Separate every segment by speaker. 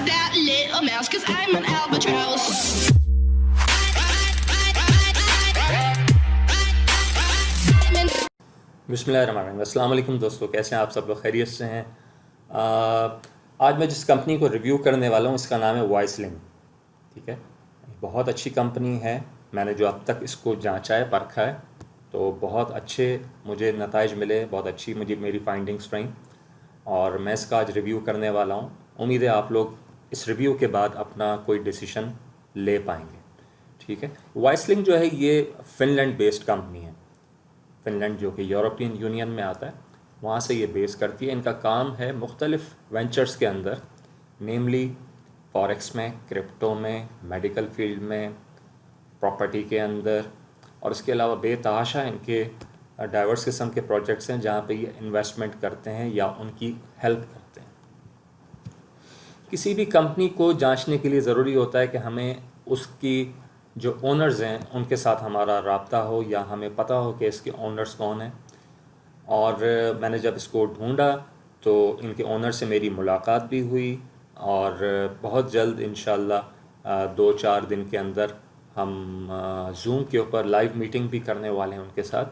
Speaker 1: that little mouse, 'cause I'm an albatross.
Speaker 2: बिस्मिल्लाहिर्रहमानिर्रहीम। अस्सलाम वालेकुम दोस्तों, कैसे हैं आप सब लोग? खैरियत से हैं? आज मैं जिस कंपनी को रिव्यू करने वाला हूँ इसका नाम है वॉइसलिंक। ठीक है, बहुत अच्छी कंपनी है। मैंने जो अब तक इसको जांचा है, परखा है, तो बहुत अच्छे मुझे नताइज मिले, बहुत अच्छी मुझे मेरी फाइंडिंग्स रहीं और मैं इसका आज रिव्यू करने वाला हूँ। उम्मीद है आप लोग इस रिव्यू के बाद अपना कोई डिसीजन ले पाएंगे। ठीक है, वॉइसलिंक जो है ये फ़िनलैंड बेस्ड कंपनी है। फ़िनलैंड जो कि यूरोपियन यूनियन में आता है, वहाँ से ये बेस करती है। इनका काम है मुख्तलिफ़ वेंचर्स के अंदर, नेमली फॉरेक्स में, क्रिप्टो में, मेडिकल फील्ड में, प्रॉपर्टी के अंदर, और इसके अलावा बेतहाशा इनके डाइवर्स किस्म के प्रोजेक्ट्स हैं जहाँ पे ये इन्वेस्टमेंट करते हैं या उनकी हेल्प करते हैं। किसी भी कंपनी को जांचने के लिए ज़रूरी होता है कि हमें उसकी जो ओनर्स हैं उनके साथ हमारा राब्ता हो या हमें पता हो कि इसके ओनर्स कौन हैं। और मैंने जब इसको ढूंढा तो इनके ओनर से मेरी मुलाकात भी हुई और बहुत जल्द इंशाल्लाह 2-4 दिन के अंदर हम जूम के ऊपर लाइव मीटिंग भी करने वाले हैं उनके साथ।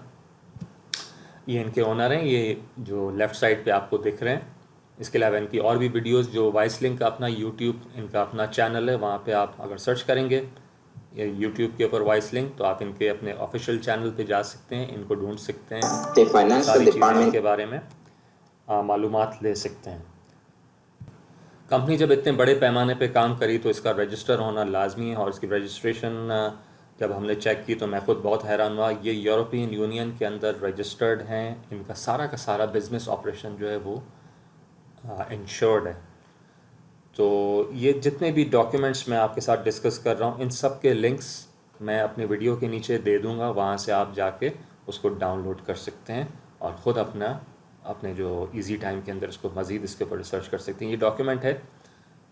Speaker 2: ये इनके ओनर हैं, ये जो लेफ़्ट साइड पे आपको दिख रहे हैं। इसके अलावा इनकी और भी वीडियोस, जो वॉइसलिंक का अपना यूट्यूब इनका अपना चैनल है, वहाँ पे आप अगर सर्च करेंगे यूट्यूब के ऊपर वॉइसलिंक, तो आप इनके अपने ऑफिशियल चैनल पे जा सकते हैं, इनको ढूंढ सकते हैं, सारी चीज़ों के बारे में मालूमात ले सकते हैं। कंपनी जब इतने बड़े पैमाने पे काम करी तो इसका रजिस्टर होना लाजमी है, और इसकी रजिस्ट्रेशन जब हमने चेक की तो मैं ख़ुद बहुत हैरान हुआ। ये यूरोपियन यूनियन के अंदर रजिस्टर्ड हैं, इनका सारा का सारा बिज़नेस ऑपरेशन जो है वो इंश्योर्ड है। तो ये जितने भी डॉक्यूमेंट्स मैं आपके साथ डिस्कस कर रहा हूँ, इन सब के लिंक्स मैं अपने वीडियो के नीचे दे दूँगा, वहाँ से आप जाके उसको डाउनलोड कर सकते हैं और ख़ुद अपने जो इजी टाइम के अंदर इसको मज़ीद इसके ऊपर रिसर्च कर सकते हैं। ये डॉक्यूमेंट है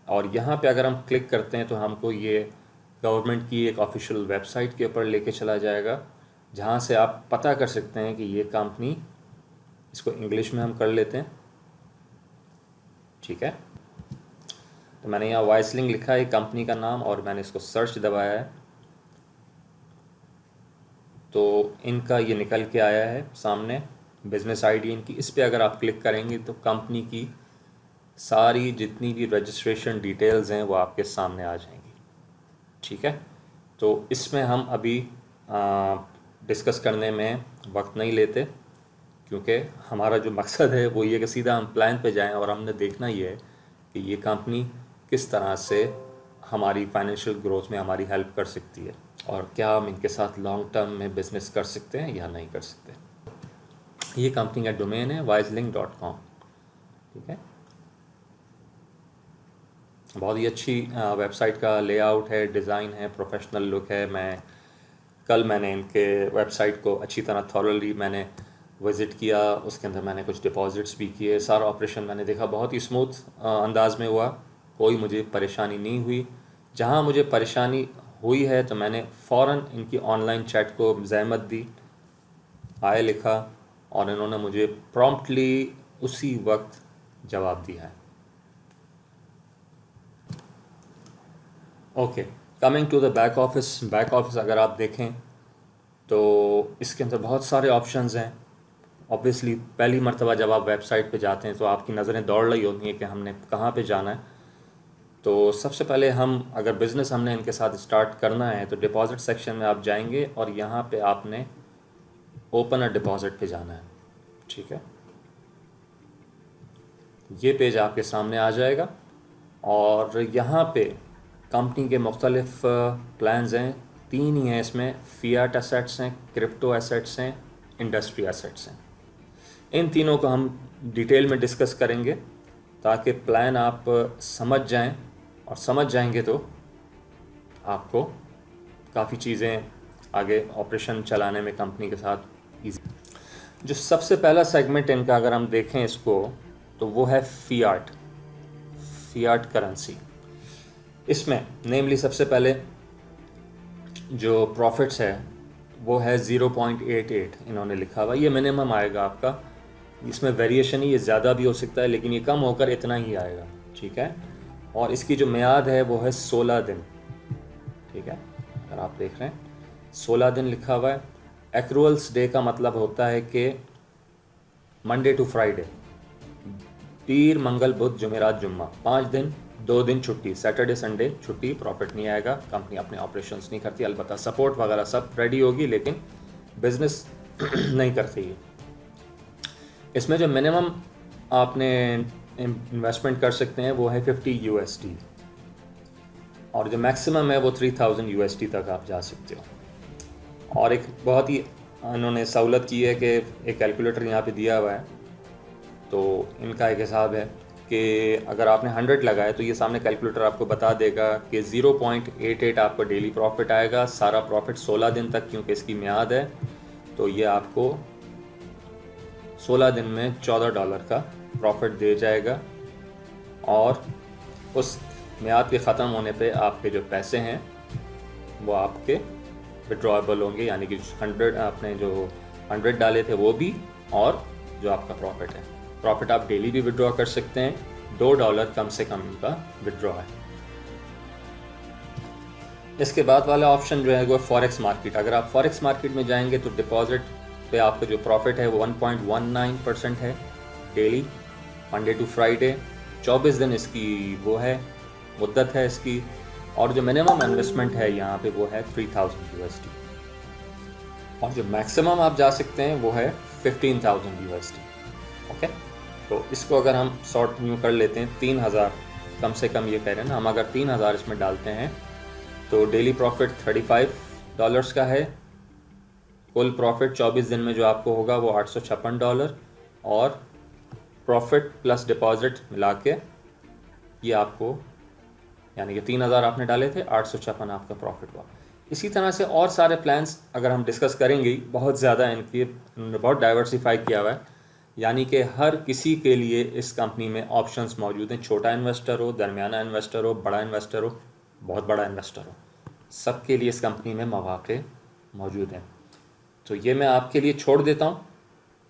Speaker 2: और यहाँ पे अगर हम क्लिक करते हैं तो हमको ये गवर्नमेंट की एक ऑफिशियल वेबसाइट के ऊपर लेके चला जाएगा, जहाँ से आप पता कर सकते हैं कि ये कंपनी, इसको इंग्लिश में हम कर लेते हैं। ठीक है, तो मैंने यहाँ वॉइसलिंक लिखा है कंपनी का नाम और मैंने इसको सर्च दबाया है तो इनका ये निकल के आया है सामने, बिज़नेस आईडी इनकी। इस पे अगर आप क्लिक करेंगे तो कंपनी की सारी जितनी भी रजिस्ट्रेशन डिटेल्स हैं वो आपके सामने आ जाएंगी। ठीक है, तो इसमें हम अभी डिस्कस करने में वक्त नहीं लेते, क्योंकि हमारा जो मकसद है वो ये कि सीधा हम प्लान पे जाएं और हमने देखना ये है कि ये कंपनी किस तरह से हमारी फाइनेंशियल ग्रोथ में हमारी हेल्प कर सकती है और क्या हम इनके साथ लॉन्ग टर्म में बिज़नेस कर सकते हैं या नहीं कर सकते। ये कंपनी का डोमेन है wise-link.com। ठीक है, बहुत ही अच्छी वेबसाइट का लेआउट है, डिज़ाइन है, प्रोफेशनल लुक है। मैंने इनके वेबसाइट को अच्छी तरह थॉरली मैंने विज़िट किया, उसके अंदर मैंने कुछ डिपॉजिट्स भी किए। सारा ऑपरेशन मैंने देखा बहुत ही स्मूथ अंदाज में हुआ, कोई मुझे परेशानी नहीं हुई। जहाँ मुझे परेशानी हुई है तो मैंने फ़ौरन इनकी ऑनलाइन चैट को ज़हमत दी, हाय लिखा और इन्होंने मुझे प्रॉम्प्टली उसी वक्त जवाब दिया है। Okay, coming to the back office अगर आप देखें तो इसके अंदर बहुत सारे ऑप्शंस हैं। ऑब्वियसली पहली मर्तबा जब आप वेबसाइट पे जाते हैं तो आपकी नज़रें दौड़ रही होती हैं कि हमने कहाँ पे जाना है। तो सबसे पहले हम अगर बिज़नेस हमने इनके साथ स्टार्ट करना है तो डिपॉज़िट सेक्शन में आप जाएंगे और यहाँ पे आपने ओपन अ डिपॉज़िट पे जाना है। ठीक है, ये पेज आपके सामने आ जाएगा और यहाँ पे कंपनी के मुख्तलिफ प्लान्स हैं, 3 ही हैं इसमें, फियाट एसेट्स हैं, क्रिप्टो एसेट्स हैं, इंडस्ट्री एसेट्स हैं। इन तीनों को हम डिटेल में डिस्कस करेंगे ताकि प्लान आप समझ जाएं, और समझ जाएंगे तो आपको काफ़ी चीज़ें आगे ऑपरेशन चलाने में कंपनी के साथ ईजी। जो सबसे पहला सेगमेंट इनका अगर हम देखें इसको तो वो है फियाट करेंसी। इसमें नेमली सबसे पहले जो प्रॉफिट्स है वो है 0.88 इन्होंने लिखा हुआ। ये मिनिमम आएगा आपका, इसमें वेरिएशन ही, ये ज़्यादा भी हो सकता है लेकिन ये कम होकर इतना ही आएगा। ठीक है, और इसकी जो मियाद है वो है 16 दिन, ठीक है। अगर आप देख रहे हैं 16 दिन लिखा हुआ है। एक्रूअल्स डे का मतलब होता है कि मंडे टू फ्राइडे, पीर मंगल बुध जुमेरात जुम्मा, 5 दिन, 2 दिन छुट्टी, सैटरडे संडे छुट्टी, प्रॉफिट नहीं आएगा, कंपनी अपने ऑपरेशंस नहीं करती, अलबत्ता सपोर्ट वगैरह सब रेडी होगी लेकिन बिजनेस नहीं करती है। इसमें जो मिनिमम आपने इन्वेस्टमेंट कर सकते हैं वो है 50 USD और जो मैक्सिमम है वो 3000 USD तक आप जा सकते हो। और एक बहुत ही उन्होंने सहूलत की है कि एक कैलकुलेटर यहाँ पे दिया हुआ है, तो इनका एक हिसाब है कि अगर आपने 100 लगाए तो ये सामने कैलकुलेटर आपको बता देगा कि 0.88 आपको डेली प्रॉफिट आएगा, सारा प्रॉफिट 16 दिन तक, क्योंकि इसकी मियाद है, तो ये आपको 16 दिन में $14 का प्रॉफिट दे जाएगा। और उस मियाद के ख़त्म होने पे आपके जो पैसे हैं वो आपके विड्रॉएबल होंगे, यानी कि 100 आपने जो 100 डाले थे वो भी, और जो आपका प्रॉफिट है, प्रॉफिट आप डेली भी विड्रॉ कर सकते हैं। $2 कम से कम का विड्रॉ है। इसके बाद वाला ऑप्शन जो है वो फॉरेक्स मार्केट। अगर आप फॉरेक्स मार्केट में जाएंगे तो डिपॉजिट पे आपका जो प्रॉफिट है वो 1.19% है डेली, मंडे टू फ्राइडे, 24 दिन इसकी वो है मुद्दत है इसकी, और जो मिनिमम इन्वेस्टमेंट है यहाँ पे वो है 3000 USD, और जो मैक्सिमम आप जा सकते हैं वो है 15,000 USD। ओके, तो इसको अगर हम शॉर्ट न्यू कर लेते हैं, 3000 कम से कम ये कह रहे हैं ना, हम अगर 3000 इसमें डालते हैं तो डेली प्रॉफिट $35 का है, कुल प्रॉफिट 24 दिन में जो आपको होगा वो $856, और प्रॉफिट प्लस डिपॉजिट मिला के ये आपको, यानी कि 3000 आपने डाले थे, 856 आपका प्रॉफिट हुआ। इसी तरह से और सारे प्लान्स अगर हम डिस्कस करेंगे, बहुत ज़्यादा इनकी बहुत डाइवर्सिफाई किया हुआ है, यानी कि हर किसी के लिए इस कंपनी में ऑप्शंस मौजूद हैं। छोटा इन्वेस्टर हो, दरमियाना इन्वेस्टर हो, बड़ा इन्वेस्टर हो, बहुत बड़ा इन्वेस्टर हो, सबके लिए इस कंपनी में मौके मौजूद हैं। तो ये मैं आपके लिए छोड़ देता हूँ।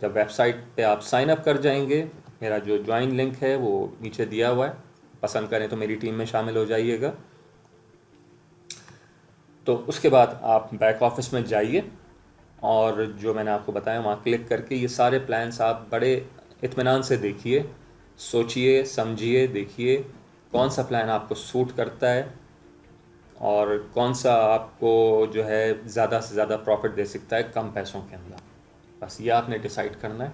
Speaker 2: जब वेबसाइट पे आप साइन अप कर जाएंगे, मेरा जो ज्वाइन लिंक है वो नीचे दिया हुआ है, पसंद करें तो मेरी टीम में शामिल हो जाइएगा। तो उसके बाद आप बैक ऑफिस में जाइए और जो मैंने आपको बताया वहाँ क्लिक करके ये सारे प्लान्स आप बड़े इत्मीनान से देखिए, सोचिए, समझिए, देखिए कौन सा प्लान आपको सूट करता है और कौन सा आपको जो है ज़्यादा से ज़्यादा प्रॉफिट दे सकता है कम पैसों के अंदर। बस ये आपने डिसाइड करना है।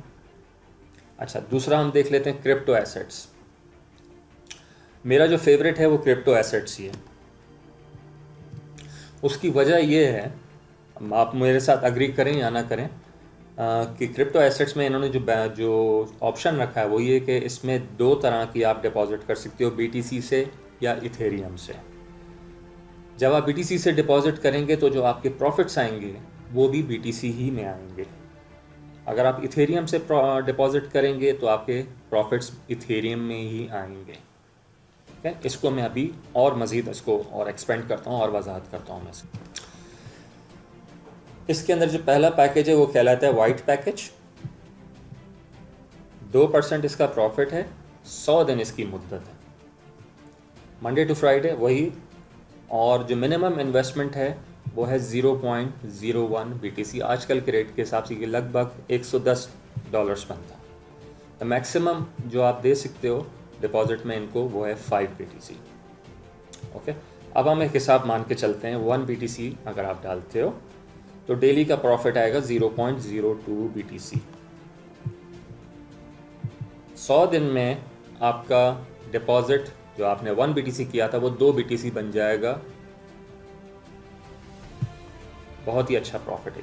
Speaker 2: अच्छा, दूसरा हम देख लेते हैं क्रिप्टो एसेट्स। मेरा जो फेवरेट है वो क्रिप्टो एसेट्स ही है। उसकी वजह ये है, आप मेरे साथ अग्री करें या ना करें, कि क्रिप्टो एसेट्स में इन्होंने जो ऑप्शन रखा है वो ये कि इसमें 2 तरह की आप डिपॉजिट कर सकते हो, BTC से या इथेरियम से। जब आप BTC से डिपॉजिट करेंगे तो जो आपके प्रॉफिट्स आएंगे वो भी BTC ही में आएंगे। अगर आप इथेरियम से डिपॉजिट करेंगे तो आपके प्रॉफिट्स इथेरियम में ही आएंगे। ठीक है, इसको मैं अभी और मज़ीद इसको और एक्सपेंड करता हूँ और वजाहत करता हूँ मैं इसके अंदर जो पहला पैकेज है वो कहलाता है वाइट पैकेज। 2% इसका प्रॉफिट है, 100 दिन इसकी मुद्दत है, मंडे टू फ्राइडे वही, और जो मिनिमम इन्वेस्टमेंट है वो है 0.01 BTC। आजकल के रेट के हिसाब से ये लगभग $110 बनता है। तो मैक्सिमम जो आप दे सकते हो डिपॉजिट में इनको वो है 5 BTC। ओके, अब हम एक हिसाब मान के चलते हैं, 1 BTC अगर आप डालते हो तो डेली का प्रॉफिट आएगा 0.02 BTC। 100 दिन में आपका डिपॉजिट जो आपने 1 BTC किया था वो 2 BTC बन जाएगा। बहुत ही अच्छा प्रॉफिट है,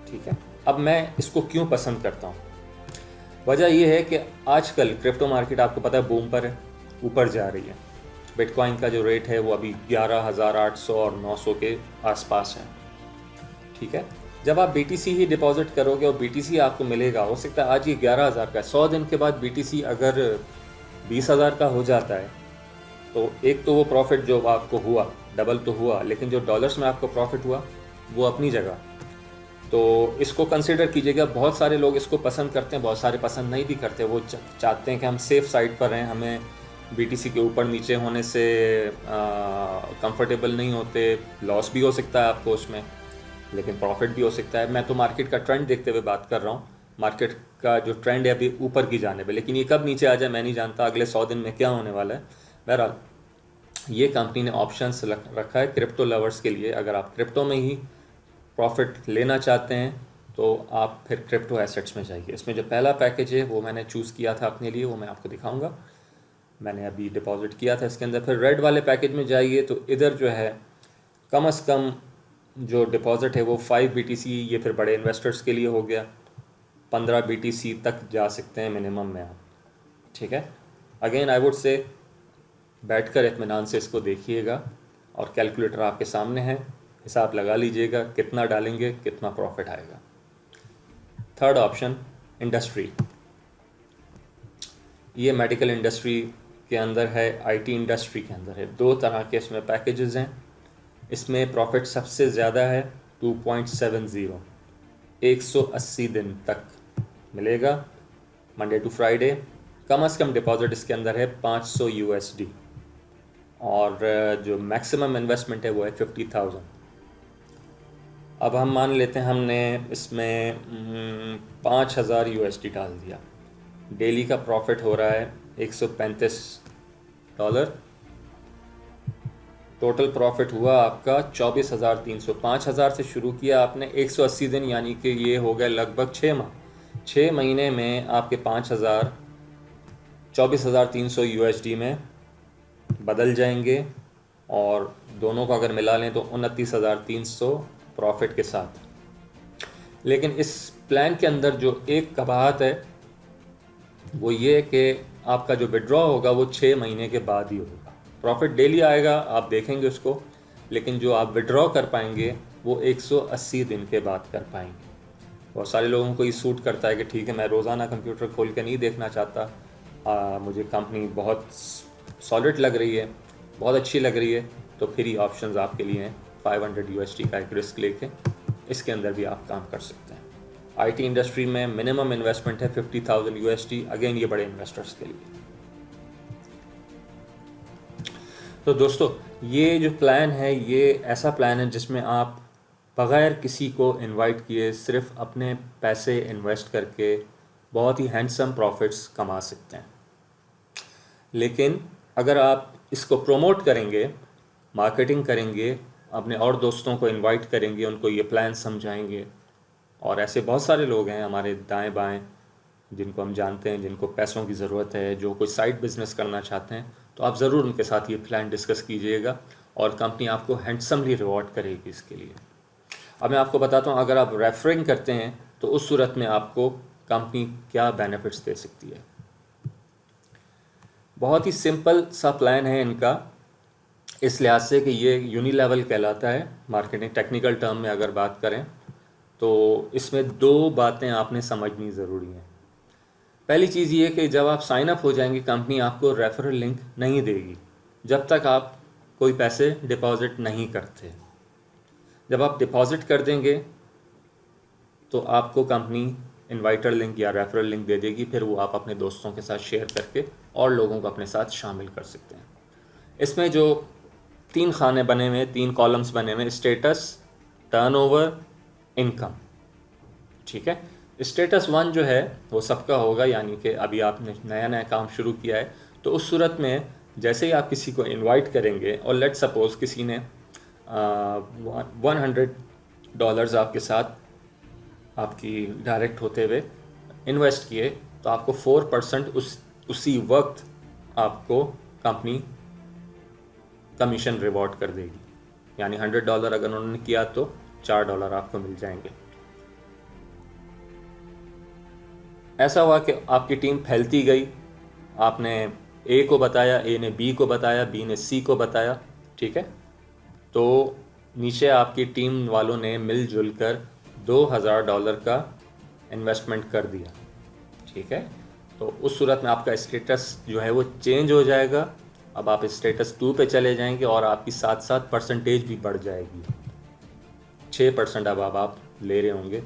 Speaker 2: ठीक है। अब मैं इसको क्यों पसंद करता हूँ, वजह यह है कि आजकल क्रिप्टो मार्केट आपको पता है बूम पर है, ऊपर जा रही है। बिटकॉइन का जो रेट है वो अभी 11,800 और 900 के आसपास है, ठीक है। जब आप BTC ही डिपॉजिट करोगे और BTC आपको मिलेगा, हो सकता है आज ये 11,000 का है, 100 दिन के बाद BTC अगर 20,000 का हो जाता है तो एक तो वो प्रॉफिट जो आपको हुआ डबल तो हुआ, लेकिन जो डॉलर्स में आपको प्रॉफिट हुआ वो अपनी जगह। तो इसको कंसिडर कीजिएगा। बहुत सारे लोग इसको पसंद करते हैं, बहुत सारे पसंद नहीं भी करते। वो चाहते हैं कि हम सेफ़ साइड पर रहें, हमें बीटीसी के ऊपर नीचे होने से कंफर्टेबल नहीं होते, लॉस भी हो सकता है आपको उसमें, लेकिन प्रॉफिट भी हो सकता है। मैं तो मार्केट का ट्रेंड देखते हुए बात कर रहा हूँ। मार्केट का जो ट्रेंड है अभी ऊपर की जाने पे, लेकिन ये कब नीचे आ जाए मैं नहीं जानता, अगले 100 दिन में क्या होने वाला है। बहरहाल ये कंपनी ने ऑप्शंस रखा है क्रिप्टो लवर्स के लिए। अगर आप क्रिप्टो में ही प्रॉफिट लेना चाहते हैं तो आप फिर क्रिप्टो एसेट्स में जाइए। इसमें जो पहला पैकेज है वो मैंने चूज़ किया था अपने लिए, वो मैं आपको दिखाऊंगा। मैंने अभी डिपॉजिट किया था इसके अंदर। फिर रेड वाले पैकेज में जाइए तो इधर जो है कम से कम जो डिपॉजिट है वो 5 BTC, ये फिर बड़े इन्वेस्टर्स के लिए हो गया। 15 BTC तक जा सकते हैं मिनिमम में आप, ठीक है। अगेन आई वुड से बैठकर इत्मीनान से इसको देखिएगा और कैलकुलेटर आपके सामने है, हिसाब लगा लीजिएगा कितना डालेंगे कितना प्रॉफिट आएगा। थर्ड ऑप्शन इंडस्ट्री, ये मेडिकल इंडस्ट्री के अंदर है, आईटी इंडस्ट्री के अंदर है। 2 तरह के इसमें पैकेजेस हैं। इसमें प्रॉफिट सबसे ज़्यादा है 2.70, 180 दिन तक मिलेगा, मंडे टू फ्राइडे। कम से कम डिपॉजिट इसके अंदर है 500 USD और जो मैक्सिमम इन्वेस्टमेंट है वो है 50,000। अब हम मान लेते हैं हमने इसमें 5,000 USD डाल दिया, डेली का प्रॉफिट हो रहा है $135। टोटल प्रॉफिट हुआ आपका 24,300। 5,000 से शुरू किया आपने, 180 दिन यानी कि ये हो गए लगभग 6 माह। 6 महीने में आपके 5,000 24,300 USD में बदल जाएंगे और दोनों को अगर मिला लें तो 29,300 प्रॉफिट के साथ। लेकिन इस प्लान के अंदर जो एक कबाहत है वो ये कि आपका जो विड्रॉ होगा वो 6 महीने के बाद ही होगा। प्रॉफिट डेली आएगा, आप देखेंगे उसको, लेकिन जो आप विड्रॉ कर पाएंगे वो 180 दिन के बाद कर पाएंगे। बहुत सारे लोगों को ये सूट करता है कि ठीक है मैं रोज़ाना कंप्यूटर खोल के नहीं देखना चाहता, मुझे कंपनी बहुत सॉलिड लग रही है, बहुत अच्छी लग रही है, तो फिर ये ऑप्शंस आपके लिए हैं। 500 USD का एक रिस्क लेके इसके अंदर भी आप काम कर सकते हैं। आईटी इंडस्ट्री में मिनिमम इन्वेस्टमेंट है 50,000 USD, अगेन ये बड़े इन्वेस्टर्स के लिए। तो दोस्तों ये जो प्लान है ये ऐसा प्लान है जिसमें आप बग़ैर किसी को इनवाइट किए सिर्फ अपने पैसे इन्वेस्ट करके बहुत ही हैंडसम प्रॉफिट्स कमा सकते हैं। लेकिन अगर आप इसको प्रमोट करेंगे, मार्केटिंग करेंगे, अपने और दोस्तों को इनवाइट करेंगे, उनको ये प्लान समझाएंगे, और ऐसे बहुत सारे लोग हैं हमारे दाएं बाएं जिनको हम जानते हैं, जिनको पैसों की ज़रूरत है, जो कोई साइड बिज़नेस करना चाहते हैं, तो आप ज़रूर उनके साथ ये प्लान डिस्कस कीजिएगा और कंपनी आपको हैंडसमली रिवॉर्ड करेगी इसके लिए। अब मैं आपको बताता हूँ, अगर आप रेफरिंग करते हैं तो उस सूरत में आपको कंपनी क्या बेनिफिट्स दे सकती है। बहुत ही सिंपल सा प्लान है इनका, इस लिहाज से कि ये यूनिलेवल कहलाता है मार्केटिंग टेक्निकल टर्म में अगर बात करें तो। इसमें 2 बातें आपने समझनी ज़रूरी हैं। पहली चीज़ ये कि जब आप साइन अप हो जाएंगे कंपनी आपको रेफरल लिंक नहीं देगी जब तक आप कोई पैसे डिपॉज़िट नहीं करते। जब आप डिपॉज़िट कर देंगे तो आपको कंपनी इनवाइटर लिंक या रेफरल लिंक दे देगी, फिर वो आप अपने दोस्तों के साथ शेयर करके और लोगों को अपने साथ शामिल कर सकते हैं। इसमें जो 3 खाने बने हुए, 3 कॉलम्स बने हुए, स्टेटस, टर्नओवर, इनकम, ठीक है। स्टेटस 1 जो है वो सबका होगा, यानी कि अभी आपने नया नया काम शुरू किया है तो उस सूरत में जैसे ही आप किसी को इनवाइट करेंगे और लेट सपोज़ किसी ने $100 आपके साथ आपकी डायरेक्ट होते हुए इन्वेस्ट किए तो आपको 4% उसी वक्त आपको कंपनी कमीशन रिवॉर्ड कर देगी। यानी $100 अगर उन्होंने किया तो $4 आपको मिल जाएंगे। ऐसा हुआ कि आपकी टीम फैलती गई, आपने ए को बताया, ए ने बी को बताया, बी ने सी को बताया, ठीक है। तो नीचे आपकी टीम वालों ने मिलजुल कर $2,000 का इन्वेस्टमेंट कर दिया, ठीक है। तो उस सूरत में आपका स्टेटस जो है वो चेंज हो जाएगा। अब आप स्टेटस 2 पे चले जाएंगे और आपकी साथ साथ परसेंटेज भी बढ़ जाएगी। 6% अब आप ले रहे होंगे,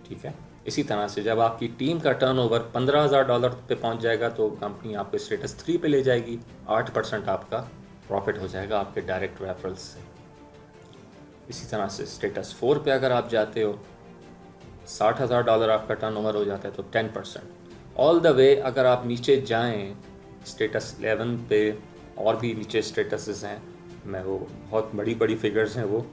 Speaker 2: ठीक है। इसी तरह से जब आपकी टीम का टर्नओवर $15,000 पे पहुंच जाएगा तो कंपनी आपको स्टेटस 3 पे ले जाएगी, 8% आपका प्रॉफिट हो जाएगा आपके डायरेक्ट रेफरल्स से। इसी तरह से स्टेटस 4 पे अगर आप जाते हो, $60,000 आपका टर्नओवर हो जाता है तो 10%। ऑल द वे अगर आप नीचे जाएं स्टेटस 11 पे, और भी नीचे स्टेटसेस हैं, मैं वो बहुत बड़ी बड़ी फिगर्स हैं वो,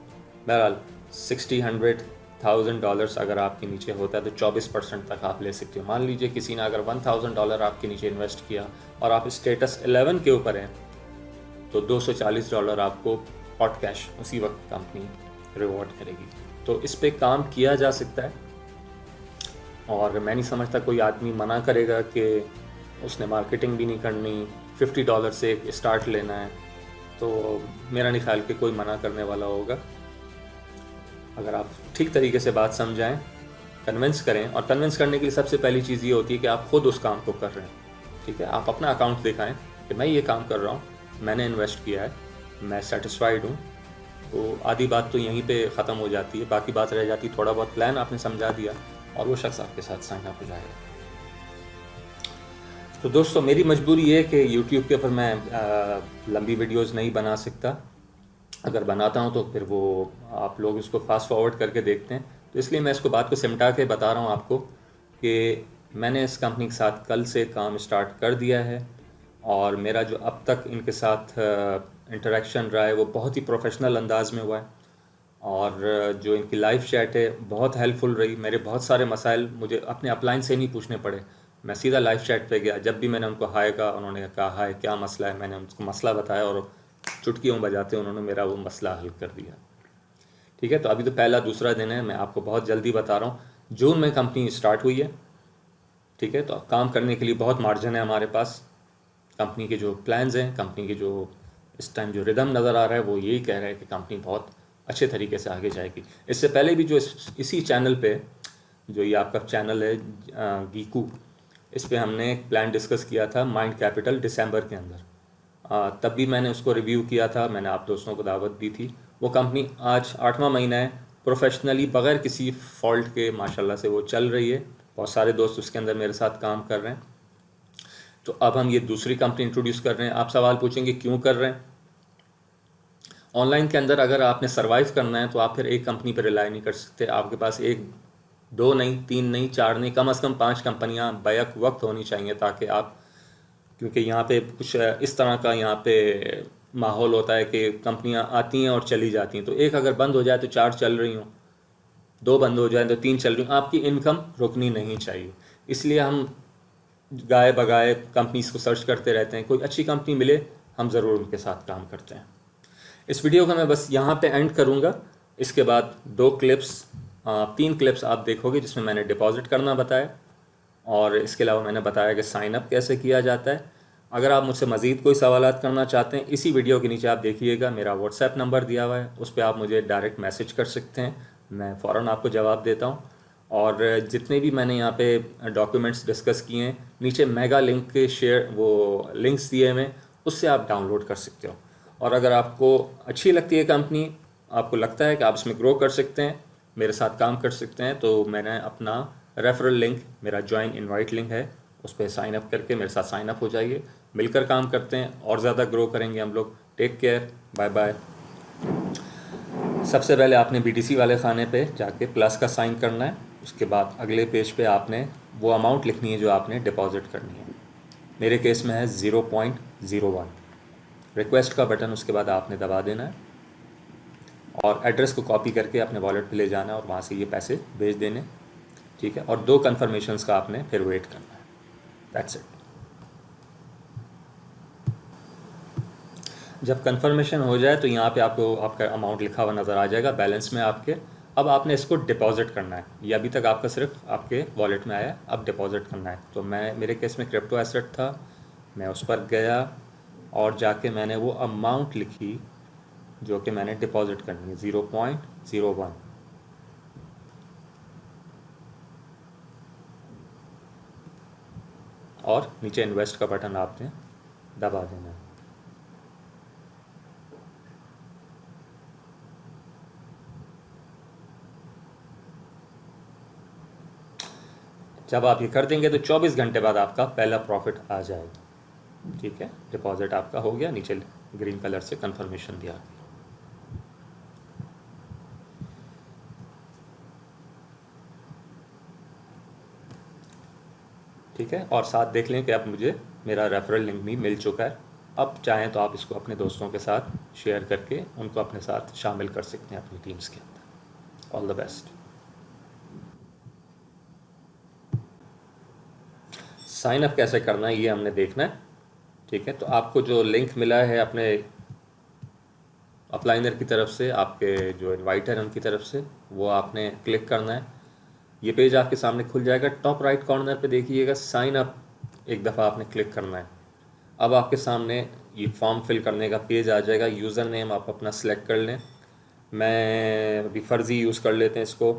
Speaker 2: बहरहाल $60,000-100,000 अगर आपके नीचे होता है तो 24% तक आप ले सकते हो। मान लीजिए किसी ने अगर $1,000 आपके नीचे इन्वेस्ट किया और आप स्टेटस 11 के ऊपर हैं तो $240 आपको हॉट कैश उसी वक्त कंपनी रिवॉर्ड करेगी। तो इस पे काम किया जा सकता है, और मैं नहीं समझता कोई आदमी मना करेगा कि उसने मार्केटिंग भी नहीं करनी, $50 से एक स्टार्ट लेना है, तो मेरा नहीं ख्याल कि कोई मना करने वाला होगा। अगर आप ठीक तरीके से बात समझाएं, कन्विंस करें, और कन्विंस करने के लिए सबसे पहली चीज़ ये होती है कि आप खुद उस काम को कर रहे हैं, ठीक है। आप अपना अकाउंट दिखाएं कि मैं ये काम कर रहा हूँ, मैंने इन्वेस्ट किया है, मैं सेटिस्फाइड हूँ, तो आधी बात तो यहीं पे ख़त्म हो जाती है। बाकी बात रह जाती, थोड़ा बहुत प्लान आपने समझा दिया और वो शख्स आपके साथ साइन अप हो जाएगा। तो दोस्तों मेरी मजबूरी ये है कि YouTube के ऊपर मैं लंबी वीडियोस नहीं बना सकता। अगर बनाता हूँ तो फिर वो आप लोग इसको फास्ट फॉरवर्ड करके देखते हैं, तो इसलिए मैं इसको बात को सिमटा के बता रहा हूँ आपको कि मैंने इस कंपनी के साथ कल से काम स्टार्ट कर दिया है, और मेरा जो अब तक इनके साथ इंटरेक्शन रहा है वो बहुत ही प्रोफेशनल अंदाज में हुआ है, और जो इनकी लाइव चैट है बहुत हेल्पफुल रही। मेरे बहुत सारे मसाइल मुझे अपने अपलाइन से नहीं पूछने पड़े, मैं सीधा लाइव चैट पे गया, जब भी मैंने उनको हाय कहा उन्होंने कहा हाय क्या मसला है, मैंने उनको मसला बताया और चुटकियों बजाते उन्होंने मेरा वो मसला हल कर दिया, ठीक है। तो अभी तो पहला दूसरा दिन है, मैं आपको बहुत जल्दी बता रहा हूँ, जून में कंपनी स्टार्ट हुई है, ठीक है। तो काम करने के लिए बहुत मार्जिन है हमारे पास। कंपनी के जो प्लान्स हैं, कंपनी के जो इस टाइम जो रिदम नज़र आ रहा है वो यही कह रहा है कि कंपनी बहुत अच्छे तरीके से आगे जाएगी। इससे पहले भी जो इसी चैनल पे, जो ये आपका चैनल है गीकू, इस पे हमने एक प्लान डिस्कस किया था माइंड कैपिटल दिसंबर के अंदर, तब भी मैंने उसको रिव्यू किया था, मैंने आप दोस्तों को दावत दी थी। वो कंपनी आज 8वां महीना है, प्रोफेशनली बग़ैर किसी फॉल्ट के माशाल्लाह से वो चल रही है। बहुत सारे दोस्त उसके अंदर मेरे साथ काम कर रहे हैं। तो अब हम ये दूसरी कंपनी इंट्रोड्यूस कर रहे हैं। आप सवाल पूछेंगे क्यों कर रहे हैं। ऑनलाइन के अंदर अगर आपने सर्वाइव करना है तो आप फिर एक कंपनी पर रिलाई नहीं कर सकते, आपके पास एक, दो नहीं, तीन नहीं, चार नहीं, कम से कम 5 कंपनियां बैक वक्त होनी चाहिए, ताकि आप, क्योंकि यहाँ पे कुछ इस तरह का यहाँ पे माहौल होता है कि कंपनियां आती हैं और चली जाती हैं, तो एक अगर बंद हो जाए तो 4 चल रही हों, 2 बंद हो जाए तो 3 चल रही हों, आपकी इनकम रुकनी नहीं चाहिए। इसलिए हम गाए बगाए कंपनीज़ को सर्च करते रहते हैं, कोई अच्छी कंपनी मिले हम ज़रूर उनके साथ काम करते हैं। इस वीडियो को मैं बस यहाँ पे एंड करूँगा। इसके बाद 3 क्लिप्स आप देखोगे जिसमें मैंने डिपॉजिट करना बताया, और इसके अलावा मैंने बताया कि साइन अप कैसे किया जाता है। अगर आप मुझसे मज़ीद कोई सवालात करना चाहते हैं, इसी वीडियो के नीचे आप देखिएगा मेरा व्हाट्सएप नंबर दिया हुआ है, उस पर आप मुझे डायरेक्ट मैसेज कर सकते हैं, मैं फ़ौरन आपको जवाब देता हूँ। और जितने भी मैंने यहाँ पे डॉक्यूमेंट्स डिस्कस किए हैं, नीचे मेगा लिंक के वो लिंक्स दिए हुए हैं, उससे आप डाउनलोड कर सकते हो। और अगर आपको अच्छी लगती है कंपनी, आपको लगता है कि आप इसमें ग्रो कर सकते हैं, मेरे साथ काम कर सकते हैं, तो मैंने अपना रेफरल लिंक, मेरा ज्वाइन इनवाइट लिंक है, उस पर साइन अप करके मेरे साथ साइन अप हो जाइए। मिलकर काम करते हैं और ज़्यादा ग्रो करेंगे हम लोग। Take care, bye bye. सबसे पहले आपने BTC वाले खाने पे जाके प्लस का साइन करना है, उसके बाद अगले पेज पे आपने वो अमाउंट लिखनी है जो आपने डिपॉजिट करनी है। मेरे केस में है 0.01। रिक्वेस्ट का बटन उसके बाद आपने दबा देना है, और एड्रेस को कॉपी करके अपने वॉलेट पे ले जाना है और वहाँ से ये पैसे भेज देने, ठीक है। और 2 कन्फर्मेशंस का आपने फिर वेट करना है। That's it. जब कन्फर्मेशन हो जाए तो यहाँ पे आपको आपका अमाउंट लिखा हुआ नज़र आ जाएगा बैलेंस में आपके। अब आपने इसको डिपॉजिट करना है, ये अभी तक आपका सिर्फ आपके वॉलेट में आया, अब डिपॉजिट करना है। तो मेरे केस में क्रिप्टो एसेट था, मैं उस पर गया और जाके मैंने वो अमाउंट लिखी जो कि मैंने डिपॉजिट करनी है, 0.01, और नीचे इन्वेस्ट का बटन आपने दबा देना है। जब आप ये कर देंगे तो 24 घंटे बाद आपका पहला प्रॉफिट आ जाएगा। ठीक है, डिपॉजिट आपका हो गया, नीचे ग्रीन कलर से कंफर्मेशन दिया। ठीक है, और साथ देख लें कि अब मुझे मेरा रेफरल लिंक भी मिल चुका है। अब चाहें तो आप इसको अपने दोस्तों के साथ शेयर करके उनको अपने साथ शामिल कर सकते हैं अपनी टीम्स के अंदर। All the best. Sign up कैसे करना है ये हमने देखना है। ठीक है, तो आपको जो लिंक मिला है अपने अपलाइनर की तरफ से, आपके जो इन्वाइटर हैं उनकी तरफ से, वो आपने क्लिक करना है। ये पेज आपके सामने खुल जाएगा। टॉप राइट कॉर्नर पे देखिएगा साइन अप, एक दफ़ा आपने क्लिक करना है। अब आपके सामने ये फॉर्म फिल करने का पेज आ जाएगा। यूज़र नेम आप अपना सेलेक्ट कर लें। मैं अभी फ़र्ज़ी यूज़ कर लेते हैं इसको,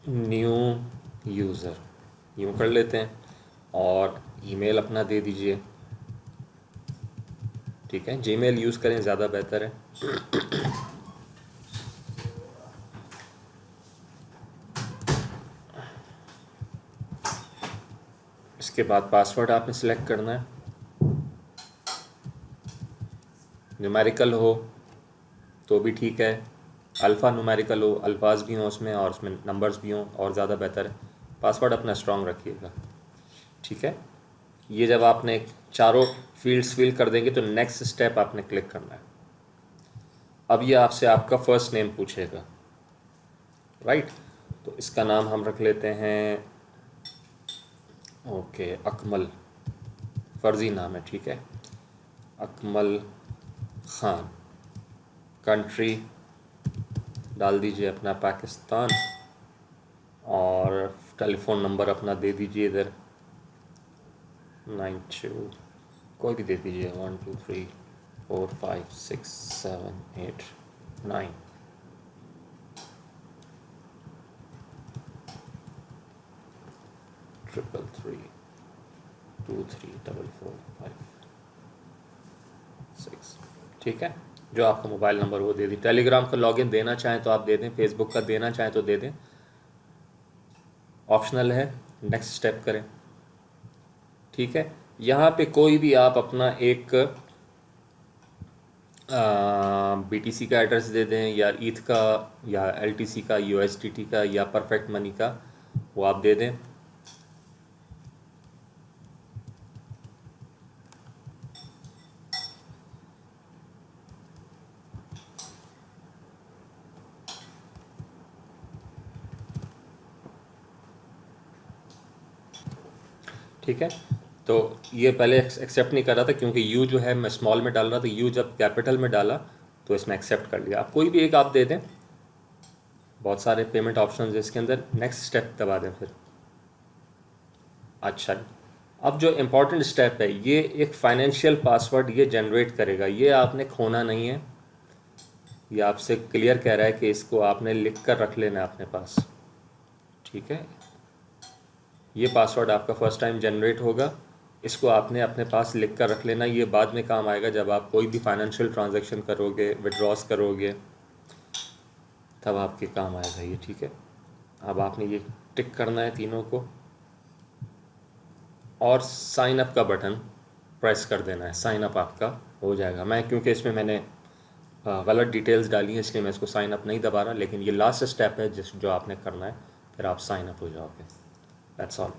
Speaker 2: न्यू यूज़र यूँ कर लेते हैं, और ईमेल अपना दे दीजिए। ठीक है, जीमेल यूज़ करें, ज़्यादा बेहतर है। इसके बाद पासवर्ड आपने सेलेक्ट करना है। न्यूमेरिकल हो तो भी ठीक है, अल्फ़ा न्यूमेरिकल हो, अल्फाज भी हों उसमें और उसमें नंबर्स भी हों और ज़्यादा बेहतर है। पासवर्ड अपना स्ट्रॉन्ग रखिएगा। ठीक है, ये जब आपने चारों फील्ड्स फिल कर देंगे तो नेक्स्ट स्टेप आपने क्लिक करना है। अब ये आपसे आपका फ़र्स्ट नेम पूछेगा, राइट। तो इसका नाम हम रख लेते हैं, ओके, अकमल, फ़र्ज़ी नाम है। ठीक है, अकमल ख़ान। कंट्री डाल दीजिए अपना पाकिस्तान, और टेलीफ़ोन नंबर अपना दे दीजिए इधर 92, कोई भी दे दीजिए, 1 2 3 4 5 6 7 8 9। ट्रिपल 3 2 3 4 4 5 6। ठीक है, जो आपका मोबाइल नंबर वो दे दी। टेलीग्राम का लॉगिन देना चाहें तो आप दे दें, फेसबुक का देना चाहें तो दे दें, ऑप्शनल है। नेक्स्ट स्टेप करें। ठीक है, यहाँ पे कोई भी आप अपना एक BTC का एड्रेस दे दें, या ईथ का, या LTC का, USDT का, या परफेक्ट मनी का, वो आप दे दें। ठीक है, तो ये पहले एक्सेप्ट नहीं कर रहा था क्योंकि यू जो है मैं स्मॉल में डाल रहा था। यू जब कैपिटल में डाला तो इसमें एक्सेप्ट कर लिया। आप कोई भी एक आप दे दें, बहुत सारे पेमेंट ऑप्शन है इसके अंदर। नेक्स्ट स्टेप दबा दें फिर। अच्छा, अब जो इम्पोर्टेंट स्टेप है, ये एक फाइनेंशियल पासवर्ड ये जनरेट करेगा। ये आपने खोना नहीं है, ये आपसे क्लियर कह रहा है कि इसको आपने लिख कर रख लेना है अपने पास। ठीक है, ये पासवर्ड आपका फ़र्स्ट टाइम जनरेट होगा, इसको आपने अपने पास लिख कर रख लेना। ये बाद में काम आएगा जब आप कोई भी फाइनेंशियल ट्रांजैक्शन करोगे, विड्रॉस करोगे, तब आपके काम आएगा ये। ठीक है, अब आपने ये टिक करना है तीनों को, और साइन अप का बटन प्रेस कर देना है। साइन अप आपका हो जाएगा। मैं क्योंकि इसमें मैंने गलत डिटेल्स डाली हैं इसलिए मैं इसको साइन अप नहीं दबा रहा, लेकिन ये लास्ट स्टेप है जो आपने करना है, फिर आप साइन अप हो जाओगे। That's all.